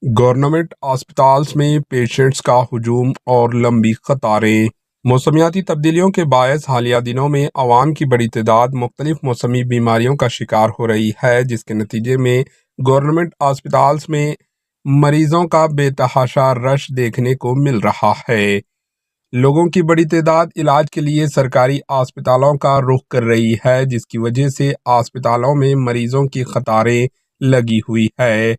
Government ہسپتالز میں patients کا ہجوم اور لمبی قطاریں۔ موسمیاتی تبدیلیوں کے باعث حالیہ دنوں میں عوام کی بڑی تعداد مختلف موسمی بیماریوں کا شکار ہو رہی ہے، جس کے نتیجے میں گورنمنٹ ہسپتالز میں مریضوں کا بے تحاشا رش دیکھنے کو مل رہا ہے۔ لوگوں کی بڑی تعداد علاج کے لیے سرکاری اسپتالوں کا رخ کر رہی ہے، جس کی وجہ سے اسپتالوں میں مریضوں کی قطاریں لگی ہوئی ہے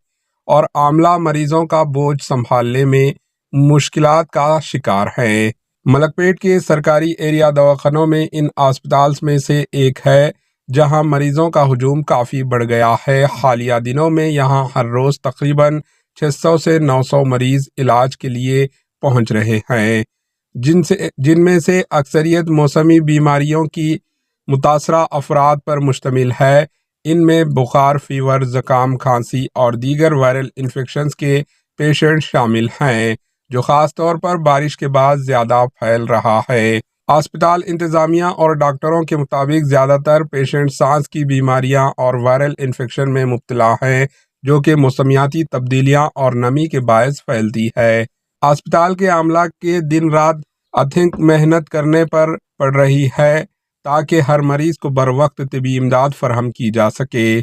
اور عاملہ مریضوں کا بوجھ سنبھالنے میں مشکلات کا شکار ہیں۔ ملک پیٹ کے سرکاری ایریا دواخانوں میں ان اسپتالز میں سے ایک ہے جہاں مریضوں کا ہجوم کافی بڑھ گیا ہے۔ حالیہ دنوں میں یہاں ہر روز تقریباً 600 سے 900 مریض علاج کے لیے پہنچ رہے ہیں، جن میں سے اکثریت موسمی بیماریوں کی متاثرہ افراد پر مشتمل ہے۔ ان میں بخار، فیور، زکام، کھانسی اور دیگر وائرل انفیکشنز کے پیشنٹ شامل ہیں، جو خاص طور پر بارش کے بعد زیادہ پھیل رہا ہے۔ اسپتال انتظامیہ اور ڈاکٹروں کے مطابق زیادہ تر پیشنٹ سانس کی بیماریاں اور وائرل انفیکشن میں مبتلا ہیں، جو کہ موسمیاتی تبدیلیاں اور نمی کے باعث پھیلتی ہے۔ اسپتال کے عملہ کے دن رات اتھنک محنت کرنے پر پڑ رہی ہے تاکہ ہر مریض کو بروقت طبی امداد فراہم کی جا سکے۔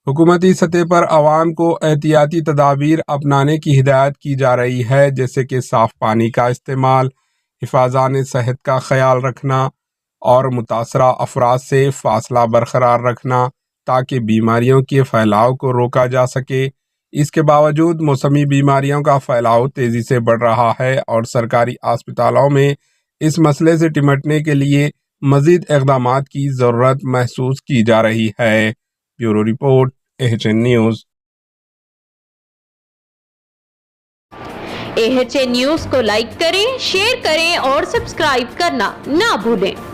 حکومتی سطح پر عوام کو احتیاطی تدابیر اپنانے کی ہدایت کی جا رہی ہے، جیسے کہ صاف پانی کا استعمال، حفاظان صحت کا خیال رکھنا اور متاثرہ افراد سے فاصلہ برقرار رکھنا تاکہ بیماریوں کے پھیلاؤ کو روکا جا سکے۔ اس کے باوجود موسمی بیماریوں کا پھیلاؤ تیزی سے بڑھ رہا ہے اور سرکاری اسپتالوں میں اس مسئلے سے نمٹنے کے لیے مزید اقدامات کی ضرورت محسوس کی جا رہی ہے۔ Bureau report, AHN news. AHN news کو لائک کریں، شیئر کریں اور سبسکرائب کرنا نہ بھولیں۔